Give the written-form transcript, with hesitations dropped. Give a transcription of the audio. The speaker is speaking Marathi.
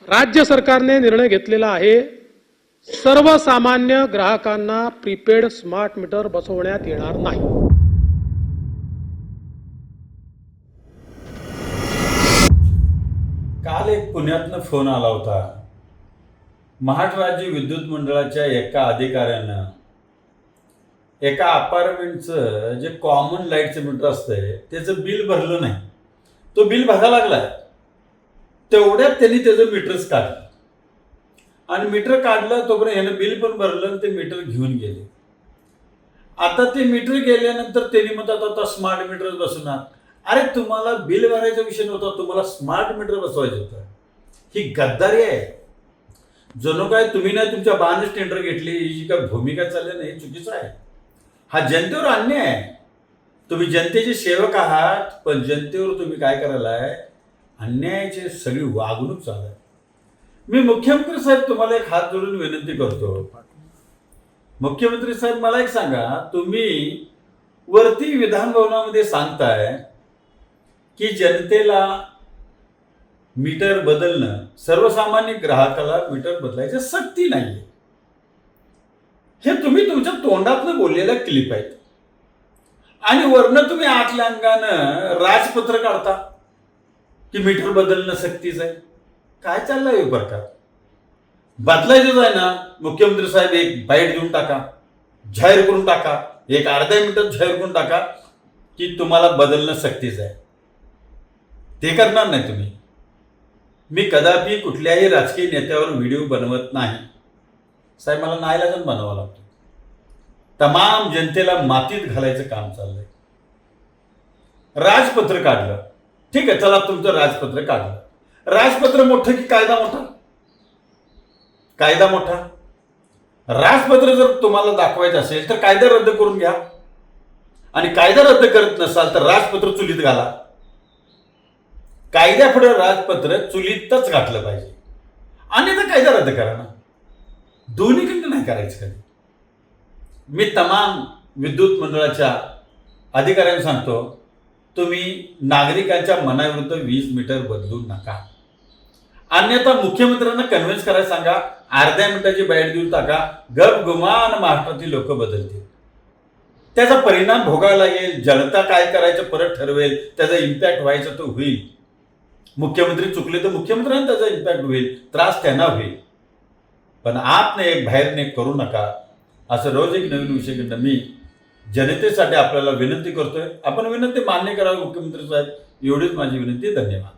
राज्य सरकारने निर्णय घेतलेला आहे, सर्वसामान्य ग्राहकांना प्रीपेड स्मार्ट मीटर बसवण्यात येणार नाही। काल एक पुण्यातनं फोन आला होता। महाराष्ट्र राज्य विद्युत मंडळाच्या एका अधिकाऱ्यानं एका अपार्टमेंटचं जे कॉमन लाईटचं मीटर असतंय त्याचं बिल भरलं नाही। तो बिल भरायला लागलाय, तेवढ्यात त्यांनी त्याचं मीटरच काढलं आणि मीटर काढलं तोपर्यंत ह्यानं बिल पण भरलं आणि ते मीटर घेऊन गेले। आता ते मीटर गेल्यानंतर त्यांनी म्हणतात आता स्मार्ट मीटर बसवणार। अरे तुम्हाला बिल भरायचा विषय नव्हता, तुम्हाला स्मार्ट मीटर बसवायचं होतं। ही गद्दारी आहे। जणू काय तुम्ही नाही तुमच्या बाणच टेंडर घेतली, ही जी काय भूमिका चालली नाही, चुकीचं आहे। हा जनतेवर अन्याय आहे। तुम्ही जनतेचे सेवक आहात, पण जनतेवर तुम्ही काय करायला आहे, अन्यायाची सगळी वागणूक चालू आहे। मी मुख्यमंत्री साहेब तुम्हाला एक हात जोडून विनंती करतो। मुख्यमंत्री साहेब मला एक सांगा, तुम्ही वरती विधान भवनामध्ये सांगताय की जनतेला मीटर बदलणं, सर्वसामान्य ग्राहकाला मीटर बदलायची सक्ती नाहीये। हे तुम्ही तुमच्या तोंडातनं बोललेल्या क्लिप आहेत आणि वरनं तुम्ही आतल्या अंगानं राजपत्र काढता की मीटर बदलणं सक्तीचं आहे। काय चाललंय हे प्रकार? बदलायचंच आहे ना मुख्यमंत्री साहेब, एक बाईट देऊन टाका, जाहीर करून टाका, एक अर्ध्या मिनिटात जाहीर करून टाका की तुम्हाला बदलणं सक्तीचं आहे। ते करणार नाही तुम्ही। मी कदापि कुठल्याही राजकीय नेत्यावर व्हिडिओ बनवत नाही साहेब, मला नाईलाजाने बनावा लागतो। तमाम जनतेला मातीत घालायचं काम चाललंय। राजपत्र काढलं, ठीक आहे, चला तुमचं राजपत्र काढलं। राजपत्र मोठं की कायदा मोठा? कायदा मोठा। राजपत्र जर तुम्हाला दाखवायचं असेल तर कायदा रद्द करून घ्या, आणि कायदा रद्द करत नसाल तर राजपत्र चुलीत घाला। कायद्यापुढे राजपत्र चुलीतच घातलं पाहिजे, अन्यथा कायदा रद्द करा ना। दोन्हीकडे नाही करायचं कधी। मी तमाम विद्युत मंडळाच्या अधिकाऱ्यांना सांगतो, तुम्ही नागरिकांच्या मनाविरुद्ध वीज मीटर बदलू नका, अन्यथा मुख्यमंत्र्यांना कन्व्हिन्स करायला सांगा, अर्ध्या मिनिटाची बाईट देऊन टाका, गप गुमान महाराष्ट्रातील लोक बदलतील। त्याचा परिणाम भोगायला लागेल, जनता काय करायचं परत ठरवेल, त्याचा इम्पॅक्ट व्हायचा तो होईल। मुख्यमंत्री चुकले तर मुख्यमंत्र्यांना त्याचा इम्पॅक्ट होईल, त्रास त्यांना होईल, पण आपने एक बाहेरने करू नका। असं रोज एक नवीन विषय घेणं मी जनतेसाठी आपल्याला विनंती करतोय। आपण विनंती मान्य करावी मुख्यमंत्री साहेब, एवढीच माझी विनंती। धन्यवाद।